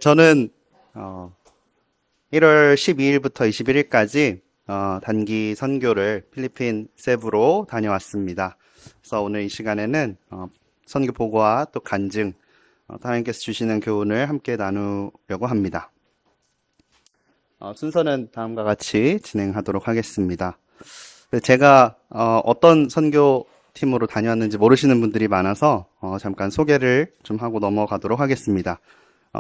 저는 1월 12일부터 21일까지 단기 선교를 필리핀 세부로 다녀왔습니다. 그래서 오늘 이 시간에는 선교 보고와 또 간증, 하나님께서 주시는 교훈을 함께 나누려고 합니다. 순서는 다음과 같이 진행하도록 하겠습니다. 제가 어떤 선교팀으로 다녀왔는지 모르시는 분들이 많아서 잠깐 소개를 좀 하고 넘어가도록 하겠습니다.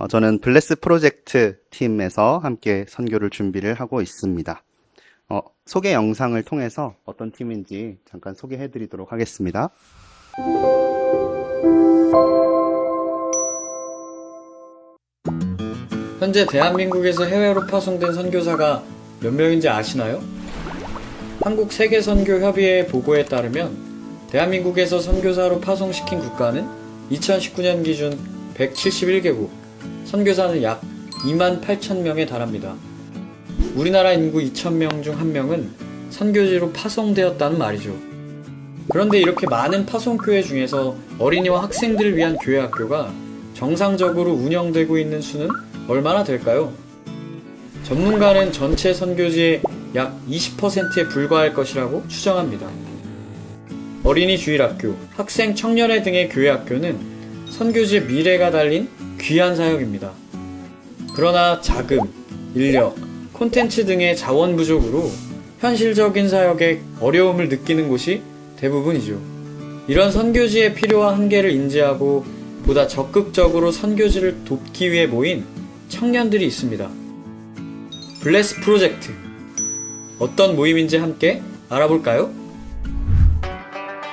저는 블레스 프로젝트 팀에서 함께 선교를 준비를 하고 있습니다. 소개 영상을 통해서 어떤 팀인지 잠깐 소개해 드리도록 하겠습니다. 현재 대한민국에서 해외로 파송된 선교사가 몇 명인지 아시나요? 한국 세계선교협의회 보고에 따르면 대한민국에서 선교사로 파송시킨 국가는 2019년 기준 171개국, 선교사는 약 28,000명에 달합니다. 우리나라 인구 2,000명 중 1명은 선교지로 파송되었다는 말이죠. 그런데 이렇게 많은 파송교회 중에서 어린이와 학생들을 위한 교회학교가 정상적으로 운영되고 있는 수는 얼마나 될까요? 전문가는 전체 선교지의 약 20%에 불과할 것이라고 추정합니다. 어린이 주일학교, 학생 청년회 등의 교회학교는 선교지의 미래가 달린 귀한 사역입니다. 그러나 자금, 인력, 콘텐츠 등의 자원 부족으로 현실적인 사역에 어려움을 느끼는 곳이 대부분이죠. 이런 선교지의 필요와 한계를 인지하고 보다 적극적으로 선교지를 돕기 위해 모인 청년들이 있습니다. 블레스 프로젝트. 어떤 모임인지 함께 알아볼까요?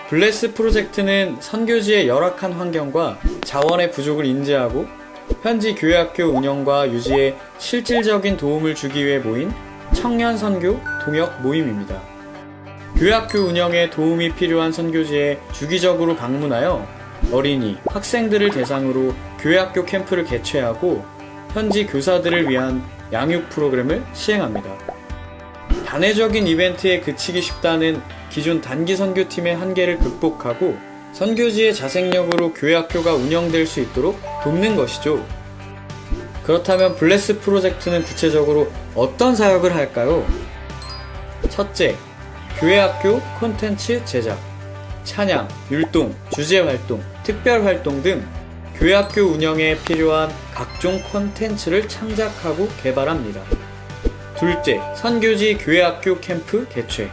블레스 프로젝트는 선교지의 열악한 환경과 자원의 부족을 인지하고 현지 교회학교 운영과 유지에 실질적인 도움을 주기 위해 모인 청년 선교 동역 모임입니다. 교회학교 운영에 도움이 필요한 선교지에 주기적으로 방문하여 어린이, 학생들을 대상으로 교회학교 캠프를 개최하고 현지 교사들을 위한 양육 프로그램을 시행합니다. 단회적인 이벤트에 그치기 쉽다는 기존 단기 선교팀의 한계를 극복하고 선교지의 자생력으로 교회학교가 운영될 수 있도록 돕는 것이죠. 그렇다면 블레스 프로젝트는 구체적으로 어떤 사역을 할까요? 첫째, 교회학교 콘텐츠 제작, 찬양, 율동, 주제활동, 특별활동 등 교회학교 운영에 필요한 각종 콘텐츠를 창작하고 개발합니다. 둘째, 선교지 교회학교 캠프 개최.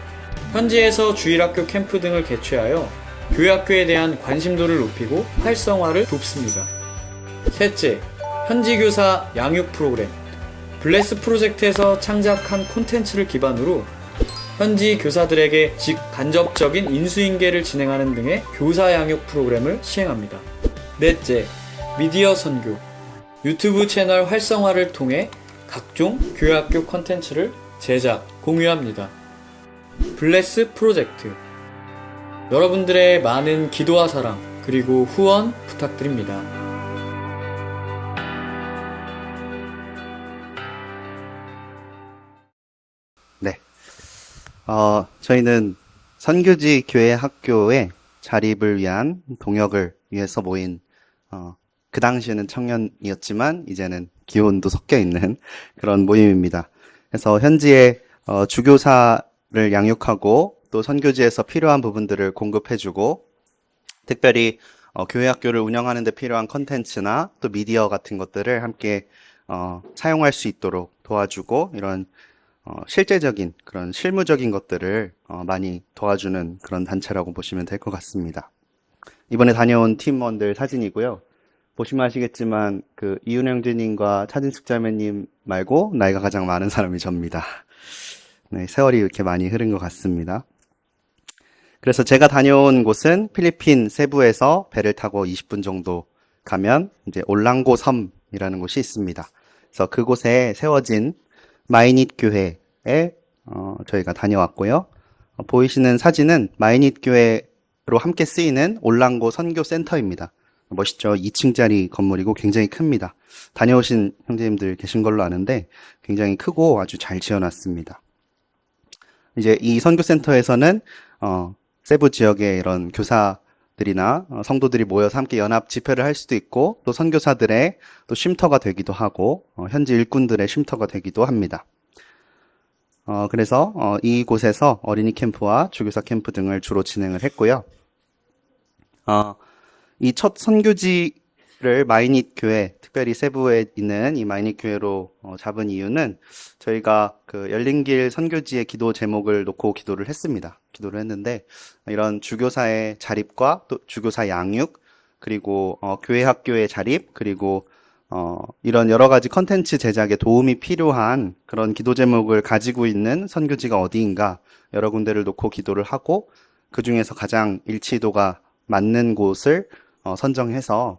현지에서 주일학교 캠프 등을 개최하여 교회학교에 대한 관심도를 높이고 활성화를 돕습니다. 셋째, 현지 교사 양육 프로그램. 블레스 프로젝트에서 창작한 콘텐츠를 기반으로 현지 교사들에게 직간접적인 인수인계를 진행하는 등의 교사 양육 프로그램을 시행합니다. 넷째, 미디어 선교. 유튜브 채널 활성화를 통해 각종 교회학교 콘텐츠를 제작, 공유합니다. 블레스 프로젝트. 여러분들의 많은 기도와 사랑, 그리고 후원 부탁드립니다. 네. 저희는 선교지 교회 학교의 자립을 위한 동역을 위해서 모인 그 당시에는 청년이었지만 이제는 기혼도 섞여 있는 그런 모임입니다. 그래서 현지의 주교사를 양육하고 또 선교지에서 필요한 부분들을 공급해주고 특별히 교회 학교를 운영하는 데 필요한 컨텐츠나 또 미디어 같은 것들을 함께 사용할 수 있도록 도와주고 이런 실제적인 그런 실무적인 것들을 많이 도와주는 그런 단체라고 보시면 될 것 같습니다. 이번에 다녀온 팀원들 사진이고요. 보시면 아시겠지만 그 이윤 형제님과 차진숙 자매님 말고 나이가 가장 많은 사람이 접니다. 네, 세월이 이렇게 많이 흐른 것 같습니다. 그래서 제가 다녀온 곳은 필리핀 세부에서 배를 타고 20분 정도 가면 이제 올랑고 섬이라는 곳이 있습니다. 그래서 그곳에 세워진 마이닛 교회에 저희가 다녀왔고요. 보이시는 사진은 마이닛 교회로 함께 쓰이는 올랑고 선교센터입니다. 멋있죠? 2층짜리 건물이고 굉장히 큽니다. 다녀오신 형제님들 계신 걸로 아는데 굉장히 크고 아주 잘 지어놨습니다. 이제 이 선교센터에서는 세부 지역의 이런 교사 들이나 성도들이 모여서 함께 연합 집회를 할 수도 있고 또 선교사들의 또 쉼터가 되기도 하고 현지 일꾼들의 쉼터가 되기도 합니다. 그래서 이곳에서 어린이 캠프와 주교사 캠프 등을 주로 진행을 했고요. 이 첫 선교지를 마이닛 교회, 특별히 세부에 있는 이 마이닛 교회로 잡은 이유는 저희가 그 열린길 선교지의 기도 제목을 놓고 기도를 했습니다. 기도를 했는데 이런 주교사의 자립과 또 주교사 양육, 그리고 교회 학교의 자립, 그리고 이런 여러 가지 컨텐츠 제작에 도움이 필요한 그런 기도 제목을 가지고 있는 선교지가 어디인가 여러 군데를 놓고 기도를 하고 그 중에서 가장 일치도가 맞는 곳을 선정해서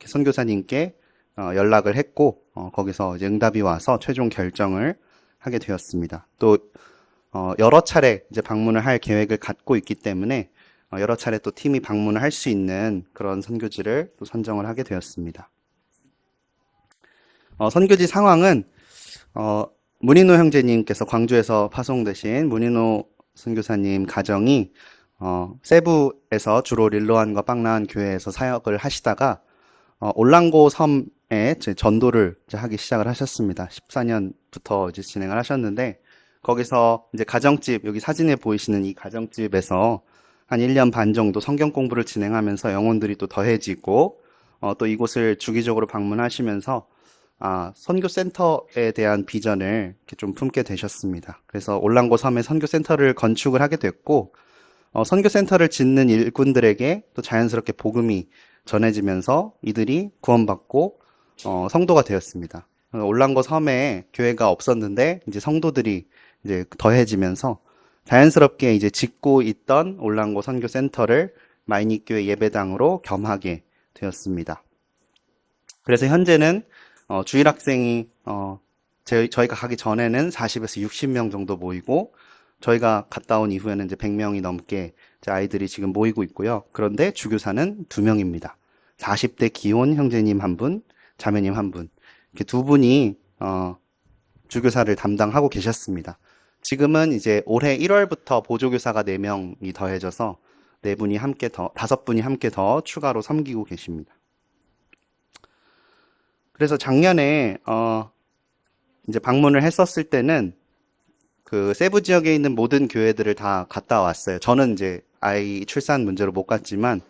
선교사님께 연락을 했고 거기서 이제 응답이 와서 최종 결정을 하게 되었습니다. 또 여러 차례 이제 방문을 할 계획을 갖고 있기 때문에 여러 차례 또 팀이 방문을 할 수 있는 그런 선교지를 또 선정을 하게 되었습니다. 선교지 상황은 문인호 형제님께서 광주에서 파송되신 문인호 선교사님 가정이 세부에서 주로 릴로안과 빵라안 교회에서 사역을 하시다가 올랑고 섬에 이제 전도를 이제 하기 시작을 하셨습니다. 14년부터 이제 진행을 하셨는데 거기서 이제 가정집, 여기 사진에 보이시는 이 가정집에서 한 1년 반 정도 성경 공부를 진행하면서 영혼들이 또 더해지고 또 이곳을 주기적으로 방문하시면서 선교센터에 대한 비전을 이렇게 좀 품게 되셨습니다. 그래서 올랑고 섬에 선교센터를 건축을 하게 됐고 선교센터를 짓는 일꾼들에게 또 자연스럽게 복음이 전해지면서 이들이 구원받고 성도가 되었습니다. 올랑고 섬에 교회가 없었는데 이제 성도들이 이제 더해지면서 자연스럽게 이제 짓고 있던 올랑고 선교센터를 마이닛 교회 예배당으로 겸하게 되었습니다. 그래서 현재는 주일 학생이 저희가 가기 전에는 40에서 60명 정도 모이고 저희가 갔다 온 이후에는 이제 100명이 넘게 이제 아이들이 지금 모이고 있고요. 그런데 주교사는 2명입니다. 40대 기혼 형제님 한 분, 자매님 한 분. 이렇게 두 분이 주교사를 담당하고 계셨습니다. 지금은 이제 올해 1월부터 보조교사가 4명이 더해져서 4분이 함께 5분이 함께 더 추가로 섬기고 계십니다. 그래서 작년에 이제 방문을 했었을 때는 그 세부 지역에 있는 모든 교회들을 다 갔다 왔어요. 저는 이제 아이 출산 문제로 못 갔지만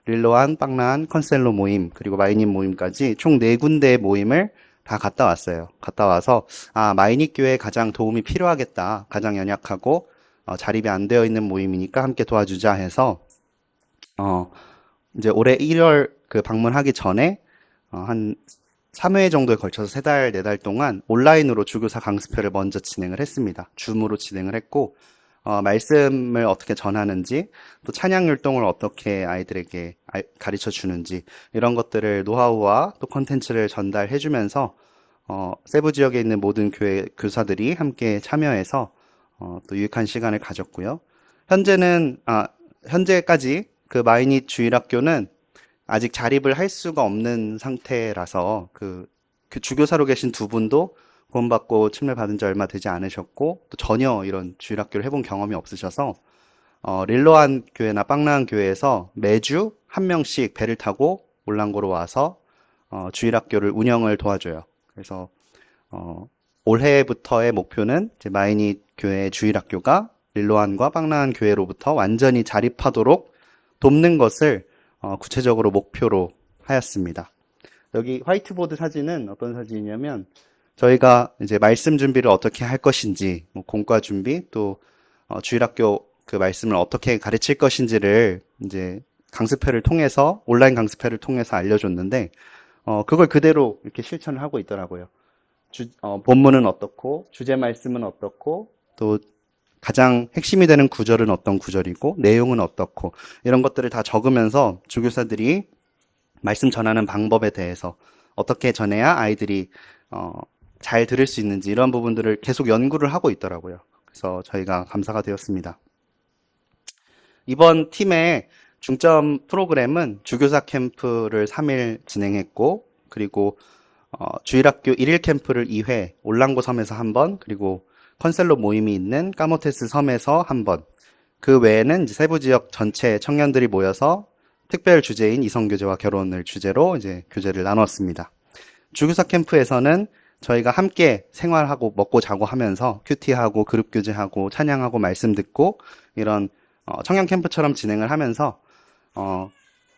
릴로안, 빵라안, 컨셀로 모임, 그리고 마이닛 모임까지 총 4군데의 모임을 다 갔다 왔어요. 갔다 와서 마이닛 교회에 가장 도움이 필요하겠다. 가장 연약하고 자립이 안 되어 있는 모임이니까 함께 도와주자 해서 이제 올해 1월 그 방문하기 전에 한 3회 정도에 걸쳐서 3달, 4달 동안 온라인으로 주교사 강습회를 먼저 진행을 했습니다. 줌으로 진행을 했고 말씀을 어떻게 전하는지, 또 찬양 율동을 어떻게 아이들에게 가르쳐 주는지, 이런 것들을 노하우와 또 콘텐츠를 전달해 주면서 세부 지역에 있는 모든 교회 교사들이 함께 참여해서 또 유익한 시간을 가졌고요. 현재까지 그 마이닛 주일학교는 아직 자립을 할 수가 없는 상태라서 그 주교사로 계신 두 분도 구원받고 침례받은 지 얼마 되지 않으셨고 또 전혀 이런 주일학교를 해본 경험이 없으셔서 릴로안 교회나 빵라안 교회에서 매주 한 명씩 배를 타고 올랑고로 와서 주일학교를 운영을 도와줘요. 그래서 올해부터의 목표는 이제 마이닛 교회 주일학교가 릴로안과 빵라안 교회로부터 완전히 자립하도록 돕는 것을 구체적으로 목표로 하였습니다. 여기 화이트보드 사진은 어떤 사진이냐면 저희가 이제 말씀 준비를 어떻게 할 것인지, 공과 준비, 또 주일학교 그 말씀을 어떻게 가르칠 것인지를 이제 강습회를 통해서, 온라인 강습회를 통해서 알려줬는데 그걸 그대로 이렇게 실천을 하고 있더라고요. 본문은 어떻고, 주제 말씀은 어떻고, 또 가장 핵심이 되는 구절은 어떤 구절이고, 내용은 어떻고, 이런 것들을 다 적으면서 주교사들이 말씀 전하는 방법에 대해서 어떻게 전해야 아이들이 잘 들을 수 있는지, 이런 부분들을 계속 연구를 하고 있더라고요. 그래서 저희가 감사가 되었습니다. 이번 팀의 중점 프로그램은 주교사 캠프를 3일 진행했고, 그리고 주일학교 1일 캠프를 2회, 올랑고 섬에서 한 번, 그리고 컨셀로 모임이 있는 까모테스 섬에서 한 번, 그 외에는 이제 세부 지역 전체 청년들이 모여서 특별 주제인 이성교제와 결혼을 주제로 이제 교제를 나눴습니다. 주교사 캠프에서는 저희가 함께 생활하고 먹고 자고 하면서 큐티하고 그룹 교제하고 찬양하고 말씀 듣고 이런 청년 캠프처럼 진행을 하면서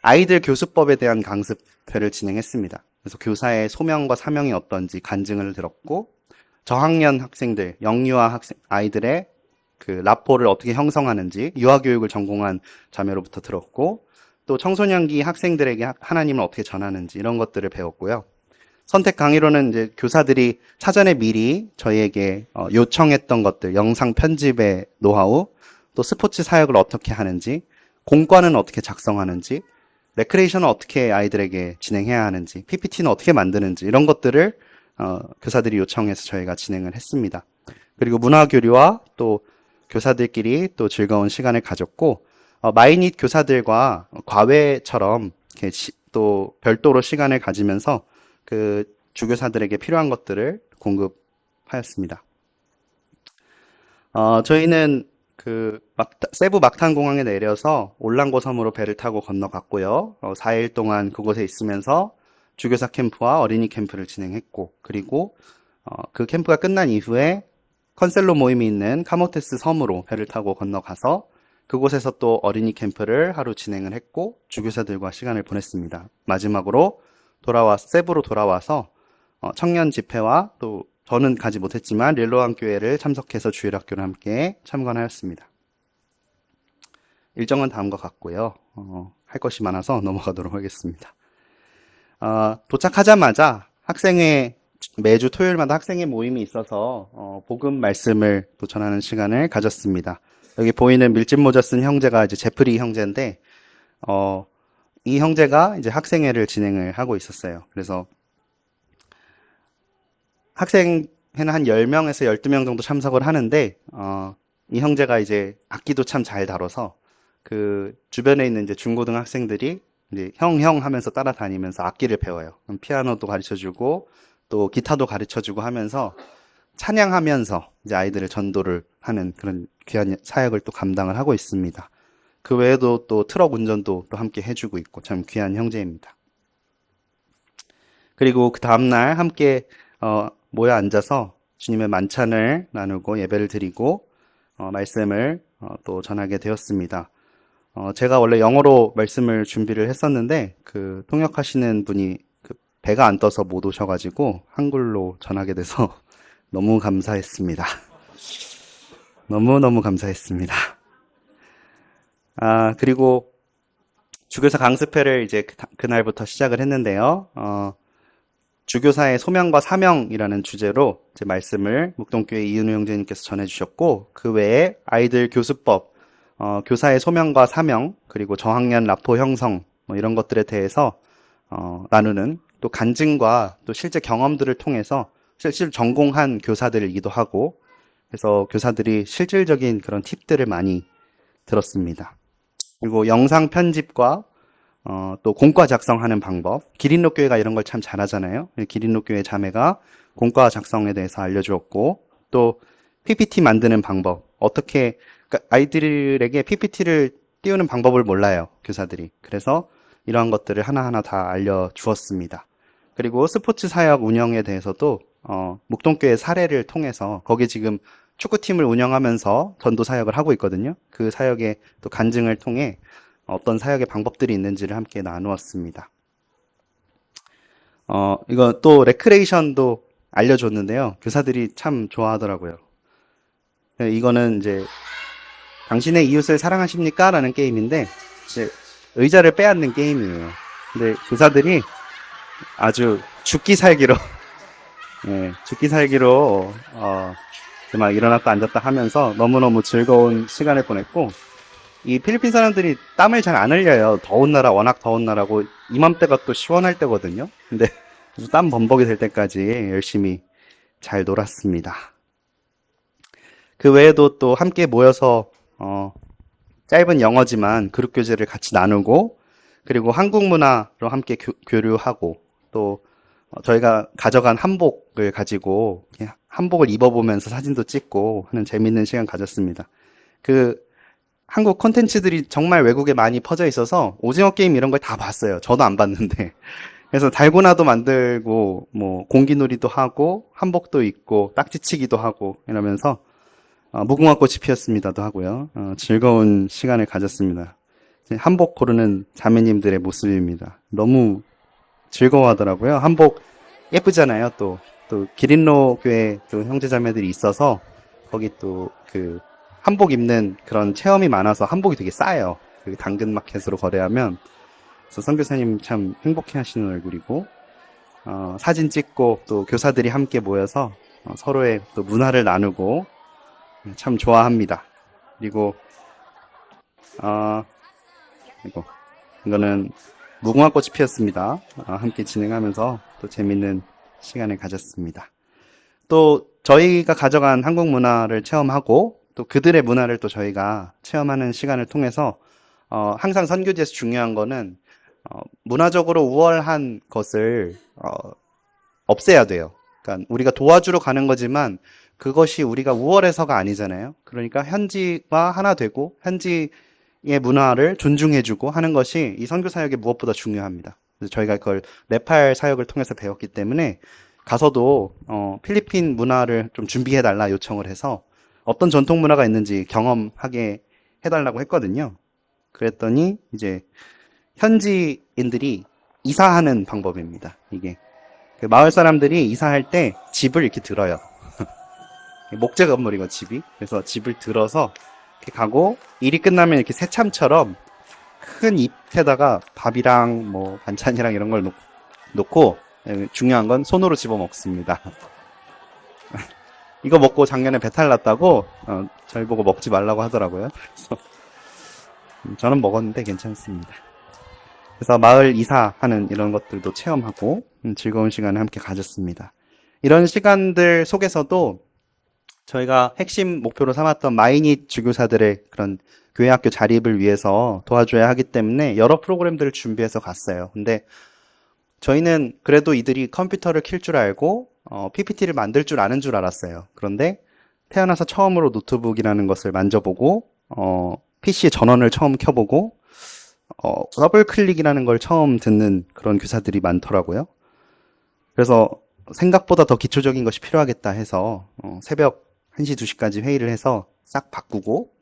아이들 교수법에 대한 강습회를 진행했습니다. 그래서 교사의 소명과 사명이 어떤지 간증을 들었고 저학년 학생들, 영유아 아이들의 그 라포를 어떻게 형성하는지 유아교육을 전공한 자매로부터 들었고 또 청소년기 학생들에게 하나님을 어떻게 전하는지 이런 것들을 배웠고요. 선택 강의로는 이제 교사들이 사전에 미리 저희에게 요청했던 것들, 영상 편집의 노하우, 또 스포츠 사역을 어떻게 하는지, 공과는 어떻게 작성하는지, 레크레이션은 어떻게 아이들에게 진행해야 하는지, PPT는 어떻게 만드는지 이런 것들을 교사들이 요청해서 저희가 진행을 했습니다. 그리고 문화교류와 또 교사들끼리 또 즐거운 시간을 가졌고 마이닛 교사들과 과외처럼 이렇게 또 별도로 시간을 가지면서 그 주교사들에게 필요한 것들을 공급하였습니다. 저희는 그 세부 막탄 공항에 내려서 올랑고 섬으로 배를 타고 건너갔고요. 4일 동안 그곳에 있으면서 주교사 캠프와 어린이 캠프를 진행했고, 그리고 그 캠프가 끝난 이후에 컨셀로 모임이 있는 카모테스 섬으로 배를 타고 건너가서 그곳에서 또 어린이 캠프를 하루 진행을 했고 주교사들과 시간을 보냈습니다. 마지막으로 세부로 돌아와서 청년 집회와 또 저는 가지 못했지만 릴로암 교회를 참석해서 주일학교를 함께 참관하였습니다. 일정은 다음과 같고요. 할 것이 많아서 넘어가도록 하겠습니다. 도착하자마자 매주 토요일마다 학생회 모임이 있어서 복음 말씀을 또 전하는 시간을 가졌습니다. 여기 보이는 밀짚 모자 쓴 형제가 이제 제프리 형제인데 이 형제가 이제 학생회를 진행을 하고 있었어요. 그래서 학생회는 한 10명에서 12명 정도 참석을 하는데 이 형제가 이제 악기도 참 잘 다뤄서 그 주변에 있는 이제 중고등학생들이 이제 형 하면서 따라다니면서 악기를 배워요. 그럼 피아노도 가르쳐주고 또 기타도 가르쳐주고 하면서 찬양하면서 이제 아이들을 전도를 하는 그런 귀한 사역을 또 감당을 하고 있습니다. 그 외에도 또 트럭 운전도 또 함께 해주고 있고 참 귀한 형제입니다. 그리고 그 다음날 함께 모여 앉아서 주님의 만찬을 나누고 예배를 드리고 말씀을 또 전하게 되었습니다. 제가 원래 영어로 말씀을 준비를 했었는데 그 통역하시는 분이 그 배가 안 떠서 못 오셔가지고 한글로 전하게 돼서 너무 감사했습니다. 너무너무 감사했습니다. 그리고 주교사 강습회를 이제 그날부터 시작을 했는데요. 주교사의 소명과 사명이라는 주제로 제 말씀을 묵동교회 이은우 형제님께서 전해주셨고 그 외에 아이들 교수법, 교사의 소명과 사명, 그리고 저학년 라포 형성 뭐 이런 것들에 대해서 나누는 또 간증과 또 실제 경험들을 통해서 실제로 전공한 교사들이기도 하고 그래서 교사들이 실질적인 그런 팁들을 많이 들었습니다. 그리고 영상 편집과 또 공과 작성하는 방법, 기린로 교회가 이런 걸 참 잘하잖아요. 기린로 교회 자매가 공과 작성에 대해서 알려주었고 또 PPT 만드는 방법, 어떻게 그러니까 아이들에게 PPT를 띄우는 방법을 몰라요, 교사들이. 그래서 이러한 것들을 하나하나 다 알려주었습니다. 그리고 스포츠 사역 운영에 대해서도 묵동교회 사례를 통해서 거기 지금 축구팀을 운영하면서 전도 사역을 하고 있거든요. 그 사역의 또 간증을 통해 어떤 사역의 방법들이 있는지를 함께 나누었습니다. 이거 또 레크레이션도 알려줬는데요. 교사들이 참 좋아하더라고요. 이거는 이제 당신의 이웃을 사랑하십니까? 라는 게임인데 이제 의자를 빼앗는 게임이에요. 근데 교사들이 아주 죽기 살기로 죽기 살기로 막 일어났다 앉았다 하면서 너무너무 즐거운 시간을 보냈고 이 필리핀 사람들이 땀을 잘 안 흘려요. 더운 나라, 워낙 더운 나라고 이맘때가 또 시원할 때거든요. 근데 땀 범벅이 될 때까지 열심히 잘 놀았습니다. 그 외에도 또 함께 모여서 짧은 영어지만 그룹 교제를 같이 나누고 그리고 한국 문화로 함께 교류하고 또 저희가 가져간 한복을 가지고 한복을 입어보면서 사진도 찍고 하는 재밌는 시간 가졌습니다. 그 한국 콘텐츠들이 정말 외국에 많이 퍼져 있어서 오징어 게임 이런 걸 다 봤어요. 저도 안 봤는데. 그래서 달고나도 만들고, 뭐, 공기놀이도 하고, 한복도 입고, 딱지치기도 하고, 이러면서, 무궁화 꽃이 피었습니다도 하고요. 즐거운 시간을 가졌습니다. 한복 고르는 자매님들의 모습입니다. 너무 즐거워하더라고요. 한복 예쁘잖아요. 또 기린로 교회 또 형제자매들이 있어서 거기 또 그 한복 입는 그런 체험이 많아서 한복이 되게 싸요. 그 당근마켓으로 거래하면. 그래서 선교사님 참 행복해 하시는 얼굴이고, 사진 찍고 또 교사들이 함께 모여서 서로의 또 문화를 나누고 참 좋아합니다. 그리고, 이거는 무궁화 꽃이 피었습니다. 함께 진행하면서 또 재밌는 시간을 가졌습니다. 또 저희가 가져간 한국 문화를 체험하고 또 그들의 문화를 또 저희가 체험하는 시간을 통해서 항상 선교지에서 중요한 거는 문화적으로 우월한 것을 없애야 돼요. 그러니까 우리가 도와주러 가는 거지만 그것이 우리가 우월해서가 아니잖아요. 그러니까 현지와 하나 되고 현지의 문화를 존중해주고 하는 것이 이 선교 사역에 무엇보다 중요합니다. 그래서 저희가 그걸 네팔 사역을 통해서 배웠기 때문에 가서도 필리핀 문화를 좀 준비해달라 요청을 해서 어떤 전통 문화가 있는지 경험하게 해달라고 했거든요. 그랬더니 이제 현지인들이 이사하는 방법입니다. 이게 그 마을 사람들이 이사할 때 집을 이렇게 들어요. 목재 건물이고 집이. 그래서 집을 들어서 이렇게 가고 일이 끝나면 이렇게 새참처럼 큰 잎에다가 밥이랑 뭐 반찬이랑 이런 걸 놓고 중요한 건 손으로 집어 먹습니다. 이거 먹고 작년에 배탈 났다고 저희 보고 먹지 말라고 하더라고요. 그래서 저는 먹었는데 괜찮습니다. 그래서 마을 이사하는 이런 것들도 체험하고 즐거운 시간을 함께 가졌습니다. 이런 시간들 속에서도 저희가 핵심 목표로 삼았던 마이닛 주교사들의 그런 교회학교 자립을 위해서 도와줘야 하기 때문에 여러 프로그램들을 준비해서 갔어요. 근데 저희는 그래도 이들이 컴퓨터를 킬 줄 알고 PPT를 만들 줄 아는 줄 알았어요. 그런데 태어나서 처음으로 노트북이라는 것을 만져보고 PC의 전원을 처음 켜보고 더블 클릭이라는 걸 처음 듣는 그런 교사들이 많더라고요. 그래서 생각보다 더 기초적인 것이 필요하겠다 해서 새벽 1시, 2시까지 회의를 해서 싹 바꾸고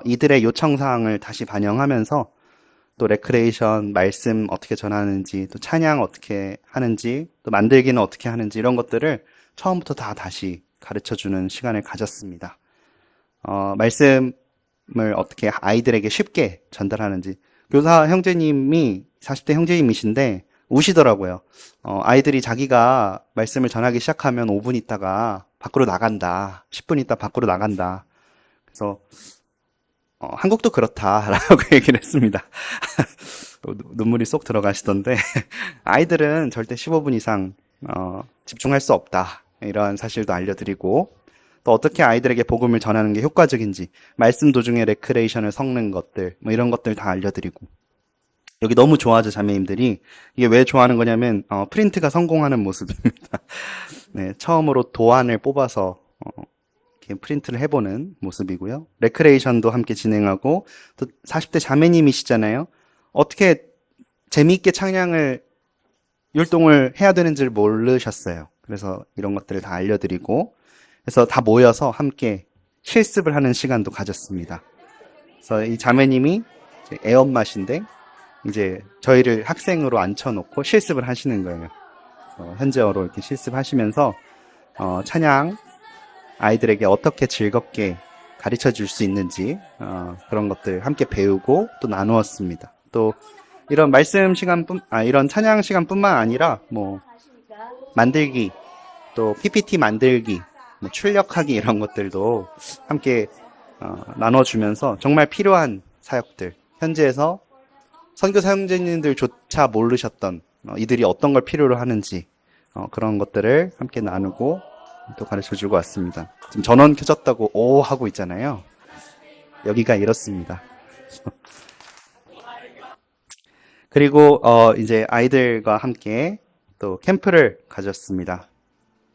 이들의 요청사항을 다시 반영하면서 또 레크레이션, 말씀 어떻게 전하는지, 또 찬양 어떻게 하는지, 또 만들기는 어떻게 하는지 이런 것들을 처음부터 다 다시 가르쳐주는 시간을 가졌습니다. 말씀을 어떻게 아이들에게 쉽게 전달하는지. 교사 형제님이 40대 형제님이신데 우시더라고요. 아이들이 자기가 말씀을 전하기 시작하면 5분 있다가 밖으로 나간다. 10분 있다 밖으로 나간다. 그래서 한국도 그렇다라고 얘기를 했습니다. 눈물이 쏙 들어가시던데 아이들은 절대 15분 이상 집중할 수 없다. 이런 사실도 알려드리고 또 어떻게 아이들에게 복음을 전하는 게 효과적인지 말씀 도중에 레크레이션을 섞는 것들 뭐 이런 것들 다 알려드리고 여기 너무 좋아하죠 자매님들이. 이게 왜 좋아하는 거냐면 프린트가 성공하는 모습입니다. 네, 처음으로 도안을 뽑아서 이렇게 프린트를 해보는 모습이고요. 레크레이션도 함께 진행하고 또 40대 자매님이시잖아요. 어떻게 재미있게 찬양을 율동을 해야 되는지를 모르셨어요. 그래서 이런 것들을 다 알려드리고 그래서 다 모여서 함께 실습을 하는 시간도 가졌습니다. 그래서 이 자매님이 애엄마신데 이제 저희를 학생으로 앉혀놓고 실습을 하시는 거예요. 현재어로 이렇게 실습하시면서 찬양 아이들에게 어떻게 즐겁게 가르쳐 줄 수 있는지 그런 것들 함께 배우고 또 나누었습니다. 또 이런 말씀 이런 찬양 시간뿐만 아니라 뭐 만들기 또 PPT 만들기 뭐 출력하기 이런 것들도 함께 나눠주면서 정말 필요한 사역들 현지에서 선교사 형제님들조차 모르셨던 이들이 어떤 걸 필요로 하는지 그런 것들을 함께 나누고 또 가르쳐주고 왔습니다. 지금 전원 켜졌다고 오 하고 있잖아요. 여기가 이렇습니다. 그리고 이제 아이들과 함께 또 캠프를 가졌습니다.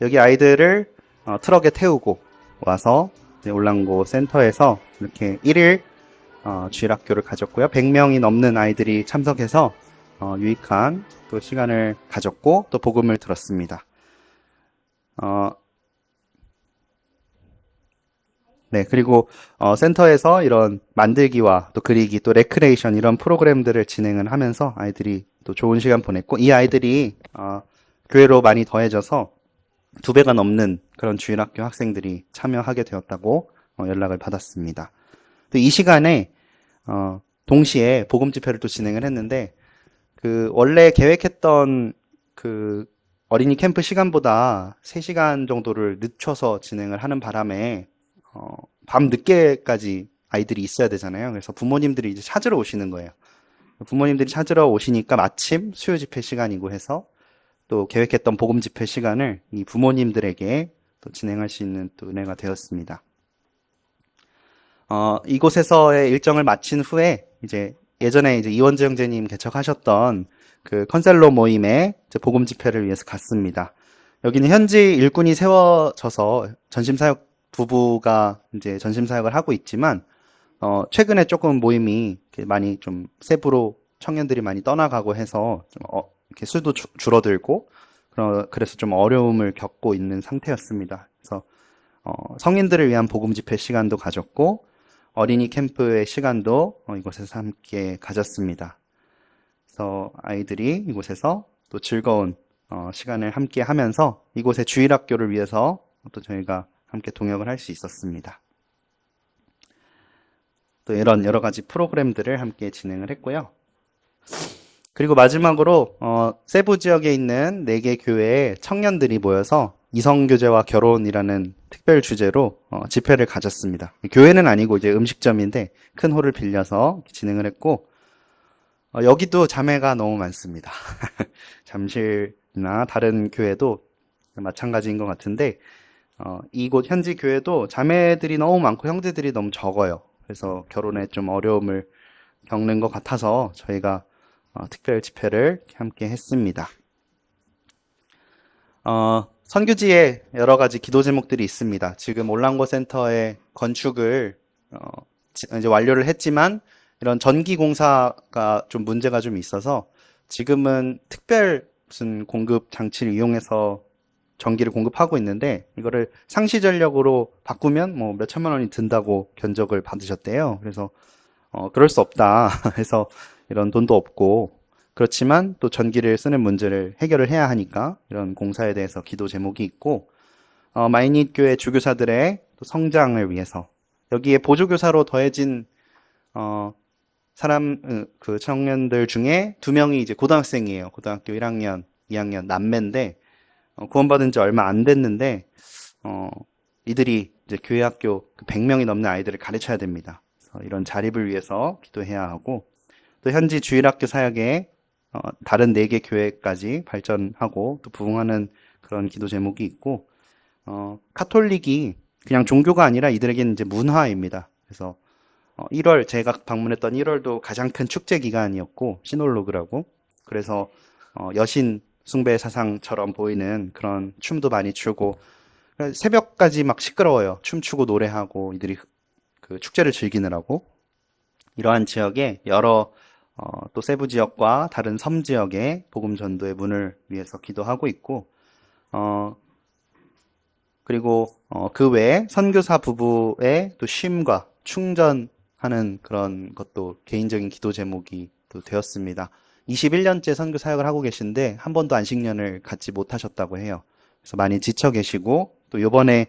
여기 아이들을 트럭에 태우고 와서 이제 올랑고 센터에서 이렇게 1일 주일학교를 가졌고요. 100명이 넘는 아이들이 참석해서 유익한 또 시간을 가졌고 또 복음을 들었습니다. 네, 그리고 센터에서 이런 만들기와 또 그리기, 또 레크레이션 이런 프로그램들을 진행을 하면서 아이들이 또 좋은 시간 보냈고, 이 아이들이 교회로 많이 더해져서 2배가 넘는 그런 주일학교 학생들이 참여하게 되었다고 연락을 받았습니다. 또 이 시간에 동시에 복음 집회를 또 진행을 했는데, 그 원래 계획했던 그 어린이 캠프 시간보다 3시간 정도를 늦춰서 진행을 하는 바람에 밤 늦게까지 아이들이 있어야 되잖아요. 그래서 부모님들이 이제 찾으러 오시는 거예요. 부모님들이 찾으러 오시니까 마침 수요 집회 시간이고 해서 또 계획했던 복음 집회 시간을 이 부모님들에게 또 진행할 수 있는 또 은혜가 되었습니다. 이곳에서의 일정을 마친 후에 이제 예전에 이제 이원재 형제님 개척하셨던 그 컨셀로 모임에 이제 복음 집회를 위해서 갔습니다. 여기는 현지 일꾼이 세워져서 전심사역 부부가 이제 전심사역을 하고 있지만, 최근에 조금 모임이 이렇게 많이 좀 세부로 청년들이 많이 떠나가고 해서 좀 이렇게 수도 줄어들고, 그래서 좀 어려움을 겪고 있는 상태였습니다. 그래서, 성인들을 위한 복음 집회 시간도 가졌고, 어린이 캠프의 시간도 이곳에서 함께 가졌습니다. 그래서 아이들이 이곳에서 또 즐거운 시간을 함께 하면서 이곳의 주일학교를 위해서 또 저희가 함께 동역을 할 수 있었습니다. 또 이런 여러 가지 프로그램들을 함께 진행을 했고요. 그리고 마지막으로 세부 지역에 있는 4개 교회의 청년들이 모여서 이성교제와 결혼이라는 특별 주제로 집회를 가졌습니다. 교회는 아니고 이제 음식점인데 큰 홀을 빌려서 진행을 했고, 여기도 자매가 너무 많습니다. 잠실이나 다른 교회도 마찬가지인 것 같은데, 이곳 현지 교회도 자매들이 너무 많고 형제들이 너무 적어요. 그래서 결혼에 좀 어려움을 겪는 것 같아서 저희가 특별 집회를 함께 했습니다. 선교지에 여러 가지 기도 제목들이 있습니다. 지금 올랑고 센터의 건축을 이제 완료를 했지만 이런 전기 공사가 좀 문제가 좀 있어서 지금은 특별 무슨 공급 장치를 이용해서 전기를 공급하고 있는데, 이거를 상시 전력으로 바꾸면 뭐 몇 천만 원이 든다고 견적을 받으셨대요. 그래서 그럴 수 없다 해서 이런 돈도 없고, 그렇지만 또 전기를 쓰는 문제를 해결을 해야 하니까 이런 공사에 대해서 기도 제목이 있고, 마이닛 교회 주교사들의 또 성장을 위해서 여기에 보조교사로 더해진 그 청년들 중에 2명이 이제 고등학생이에요. 고등학교 1학년, 2학년 남매인데 구원받은 지 얼마 안 됐는데 이들이 이제 교회 학교 100명이 넘는 아이들을 가르쳐야 됩니다. 그래서 이런 자립을 위해서 기도해야 하고, 또 현지 주일학교 사역에 다른 4개 교회까지 발전하고 또 부흥하는 그런 기도 제목이 있고, 카톨릭이 그냥 종교가 아니라 이들에게는 이제 문화입니다. 그래서 1월 제가 방문했던 1월도 가장 큰 축제 기간이었고, 시놀로그라고, 그래서 여신 숭배 사상처럼 보이는 그런 춤도 많이 추고, 새벽까지 막 시끄러워요. 춤추고 노래하고 이들이 그 축제를 즐기느라고. 이러한 지역에 여러 또 세부 지역과 다른 섬 지역에 복음 전도의 문을 위해서 기도하고 있고, 그리고 그 외에 선교사 부부의 또 쉼과 충전하는 그런 것도 개인적인 기도 제목이 또 되었습니다. 21년째 선교 사역을 하고 계신데 한 번도 안식년을 갖지 못하셨다고 해요. 그래서 많이 지쳐 계시고, 또 요번에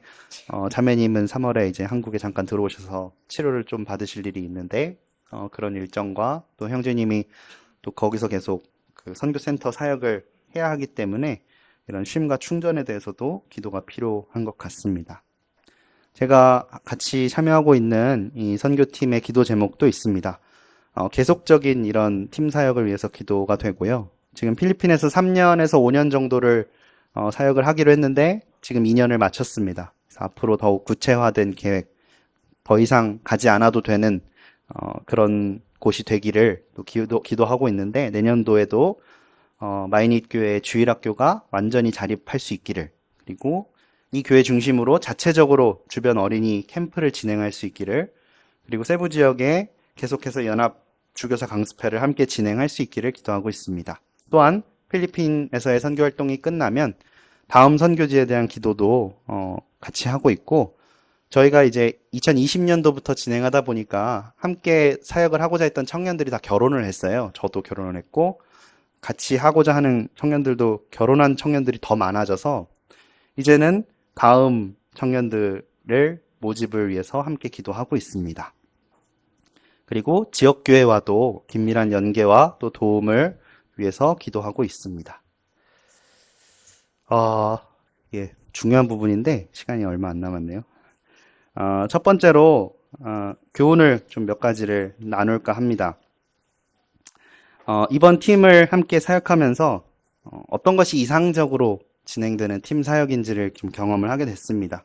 자매님은 3월에 이제 한국에 잠깐 들어오셔서 치료를 좀 받으실 일이 있는데, 그런 일정과 또 형제님이 또 거기서 계속 그 선교센터 사역을 해야 하기 때문에 이런 쉼과 충전에 대해서도 기도가 필요한 것 같습니다. 제가 같이 참여하고 있는 이 선교팀의 기도 제목도 있습니다. 계속적인 이런 팀 사역을 위해서 기도가 되고요. 지금 필리핀에서 3년에서 5년 정도를 사역을 하기로 했는데 지금 2년을 마쳤습니다. 그래서 앞으로 더욱 구체화된 계획, 더 이상 가지 않아도 되는 그런 곳이 되기를 또 기도하고 있는데, 내년도에도 마이닛 교회의 주일학교가 완전히 자립할 수 있기를, 그리고 이 교회 중심으로 자체적으로 주변 어린이 캠프를 진행할 수 있기를, 그리고 세부 지역에 계속해서 연합 주교사 강습회를 함께 진행할 수 있기를 기도하고 있습니다. 또한 필리핀에서의 선교 활동이 끝나면 다음 선교지에 대한 기도도 같이 하고 있고, 저희가 이제 2020년도부터 진행하다 보니까 함께 사역을 하고자 했던 청년들이 다 결혼을 했어요. 저도 결혼을 했고 같이 하고자 하는 청년들도 결혼한 청년들이 더 많아져서 이제는 다음 청년들을 모집을 위해서 함께 기도하고 있습니다. 그리고 지역교회와도 긴밀한 연계와 또 도움을 위해서 기도하고 있습니다. 예, 중요한 부분인데 시간이 얼마 안 남았네요. 첫 번째로 교훈을 좀 몇 가지를 나눌까 합니다. 이번 팀을 함께 사역하면서 어떤 것이 이상적으로 진행되는 팀 사역인지를 좀 경험을 하게 됐습니다.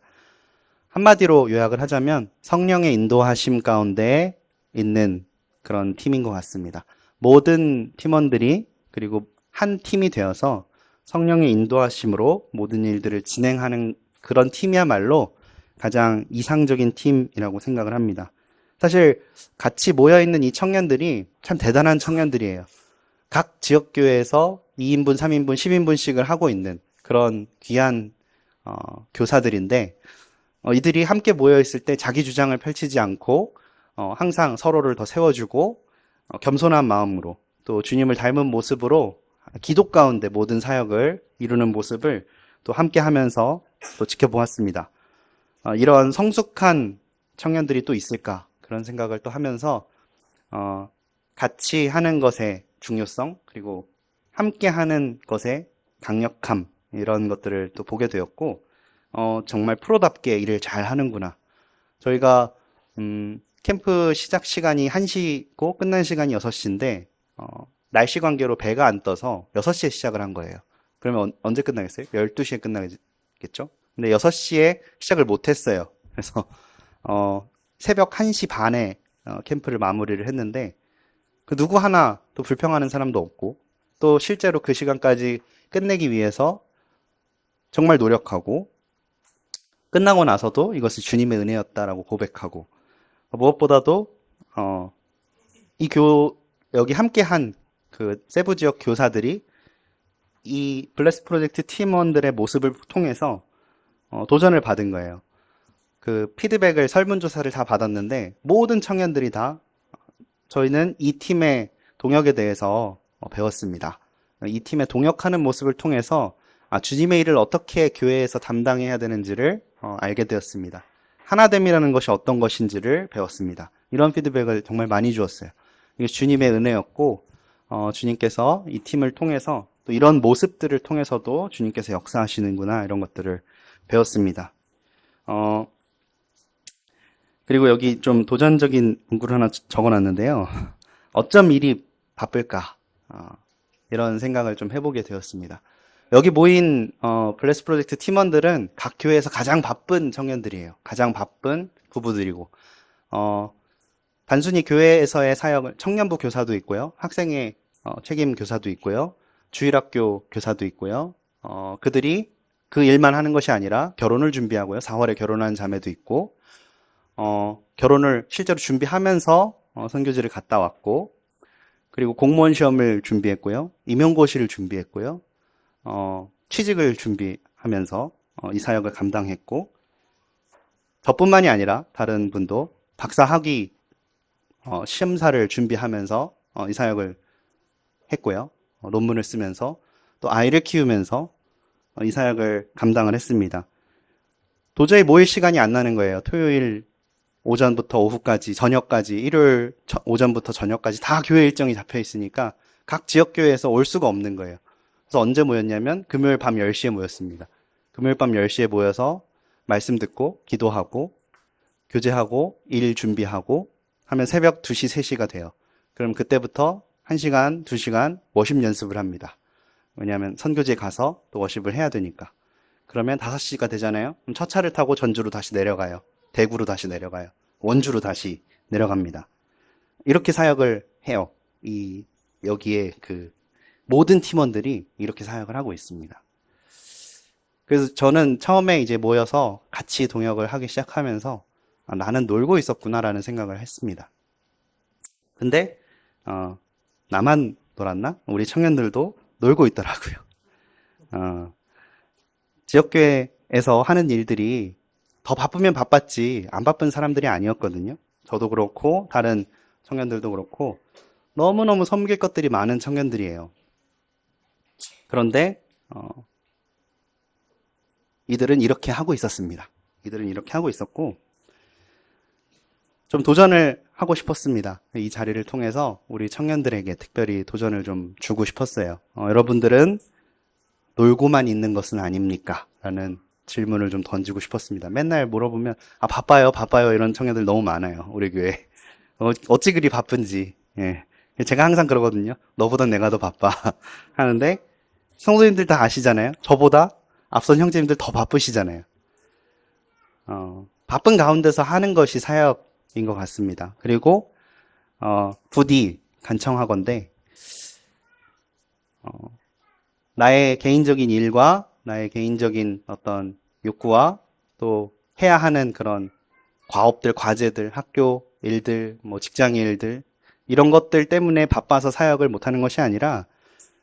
한마디로 요약을 하자면 성령의 인도하심 가운데 있는 그런 팀인 것 같습니다. 모든 팀원들이 그리고 한 팀이 되어서 성령의 인도하심으로 모든 일들을 진행하는 그런 팀이야말로 가장 이상적인 팀이라고 생각을 합니다. 사실 같이 모여있는 이 청년들이 참 대단한 청년들이에요. 각 지역교회에서 2인분, 3인분, 10인분씩을 하고 있는 그런 귀한 교사들인데 이들이 함께 모여있을 때 자기 주장을 펼치지 않고 항상 서로를 더 세워주고 겸손한 마음으로 또 주님을 닮은 모습으로 기도 가운데 모든 사역을 이루는 모습을 또 함께 하면서 또 지켜보았습니다. 이런 성숙한 청년들이 또 있을까 그런 생각을 또 하면서 같이 하는 것의 중요성 그리고 함께 하는 것의 강력함 이런 것들을 또 보게 되었고 정말 프로답게 일을 잘 하는구나. 저희가 캠프 시작 시간이 1시고 끝난 시간이 6시인데 날씨 관계로 배가 안 떠서 6시에 시작을 한 거예요. 그러면 언제 끝나겠어요? 12시에 끝나겠죠? 근데 6시에 시작을 못 했어요. 그래서 새벽 1시 반에 캠프를 마무리를 했는데 그 누구 하나 또 불평하는 사람도 없고 또 실제로 그 시간까지 끝내기 위해서 정말 노력하고 끝나고 나서도 이것이 주님의 은혜였다라고 고백하고 무엇보다도 여기 함께한 그 세부 지역 교사들이 이 블레스 프로젝트 팀원들의 모습을 통해서 도전을 받은 거예요. 그 피드백을 설문조사를 다 받았는데 모든 청년들이 다 저희는 이 팀의 동역에 대해서 배웠습니다. 이 팀의 동역하는 모습을 통해서 주님의 일을 어떻게 교회에서 담당해야 되는지를 알게 되었습니다. 하나됨이라는 것이 어떤 것인지를 배웠습니다. 이런 피드백을 정말 많이 주었어요. 이게 주님의 은혜였고 주님께서 이 팀을 통해서 또 이런 모습들을 통해서도 주님께서 역사하시는구나 이런 것들을 배웠습니다. 그리고 여기 좀 도전적인 문구를 하나 적어놨는데요. 어쩜 일이 바쁠까 이런 생각을 좀 해보게 되었습니다. 여기 모인 블레스 프로젝트 팀원들은 각 교회에서 가장 바쁜 청년들이에요. 가장 바쁜 부부들이고 단순히 교회에서의 사역을 청년부 교사도 있고요. 학생의 책임 교사도 있고요. 주일학교 교사도 있고요. 그들이 그 일만 하는 것이 아니라 결혼을 준비하고요. 4월에 결혼한 자매도 있고 결혼을 실제로 준비하면서 선교지를 갔다 왔고 그리고 공무원 시험을 준비했고요. 임용고시를 준비했고요. 취직을 준비하면서 이 사역을 감당했고 저뿐만이 아니라 다른 분도 박사학위 시험사를 준비하면서 이 사역을 했고요. 논문을 쓰면서 또 아이를 키우면서 이 사역을 감당을 했습니다. 도저히 모일 시간이 안 나는 거예요. 토요일 오전부터 오후까지 저녁까지 일요일 오전부터 저녁까지 다 교회 일정이 잡혀 있으니까 각 지역교회에서 올 수가 없는 거예요. 그래서 언제 모였냐면 금요일 밤 10시에 모였습니다. 금요일 밤 10시에 모여서 말씀 듣고 기도하고 교제하고 일 준비하고 하면 새벽 2시, 3시가 돼요. 그럼 그때부터 1시간, 2시간 워십 연습을 합니다. 왜냐하면 선교지에 가서 또 워십을 해야 되니까. 그러면 5시가 되잖아요. 그럼 첫 차를 타고 전주로 다시 내려가요. 대구로 다시 내려가요. 원주로 다시 내려갑니다. 이렇게 사역을 해요. 여기에 그 모든 팀원들이 이렇게 사역을 하고 있습니다. 그래서 저는 처음에 이제 모여서 같이 동역을 하기 시작하면서 나는 놀고 있었구나라는 생각을 했습니다. 근데 나만 놀았나? 우리 청년들도 놀고 있더라고요. 지역교회에서 하는 일들이 더 바쁘면 바빴지 안 바쁜 사람들이 아니었거든요. 저도 그렇고 다른 청년들도 그렇고 너무너무 섬길 것들이 많은 청년들이에요. 그런데 이들은 이렇게 하고 있었습니다. 이들은 이렇게 하고 있었고 좀 도전을 하고 싶었습니다. 이 자리를 통해서 우리 청년들에게 특별히 도전을 좀 주고 싶었어요. 여러분들은 놀고만 있는 것은 아닙니까? 라는 질문을 좀 던지고 싶었습니다. 맨날 물어보면 바빠요 바빠요 이런 청년들 너무 많아요. 우리 교회. 어찌 그리 바쁜지. 예. 제가 항상 그러거든요. 너보다 내가 더 바빠 하는데 성도님들 다 아시잖아요. 저보다 앞선 형제님들 더 바쁘시잖아요. 바쁜 가운데서 하는 것이 사역인 것 같습니다. 그리고 부디 간청하건대 나의 개인적인 일과 나의 개인적인 어떤 욕구와 또 해야 하는 그런 과업들, 과제들, 학교 일들, 뭐 직장 일들 이런 것들 때문에 바빠서 사역을 못하는 것이 아니라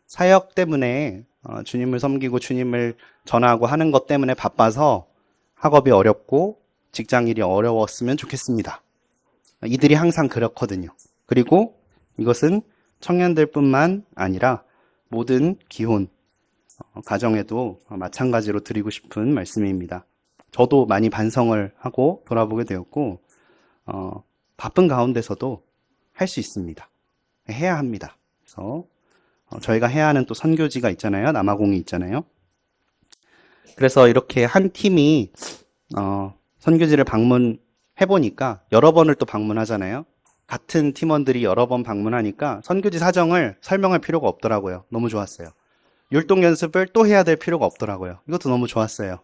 사역 때문에 주님을 섬기고 주님을 전하고 하는 것 때문에 바빠서 학업이 어렵고 직장 일이 어려웠으면 좋겠습니다. 이들이 항상 그렇거든요. 그리고 이것은 청년들뿐만 아니라 모든 기혼, 가정에도 마찬가지로 드리고 싶은 말씀입니다. 저도 많이 반성을 하고 돌아보게 되었고 바쁜 가운데서도 할 수 있습니다. 해야 합니다. 그래서 저희가 해야 하는 또 선교지가 있잖아요. 남아공이 있잖아요. 그래서 이렇게 한 팀이 선교지를 방문해 보니까 여러 번을 또 방문하잖아요. 같은 팀원들이 여러 번 방문하니까 선교지 사정을 설명할 필요가 없더라고요. 너무 좋았어요. 율동 연습을 또 해야 될 필요가 없더라고요. 이것도 너무 좋았어요.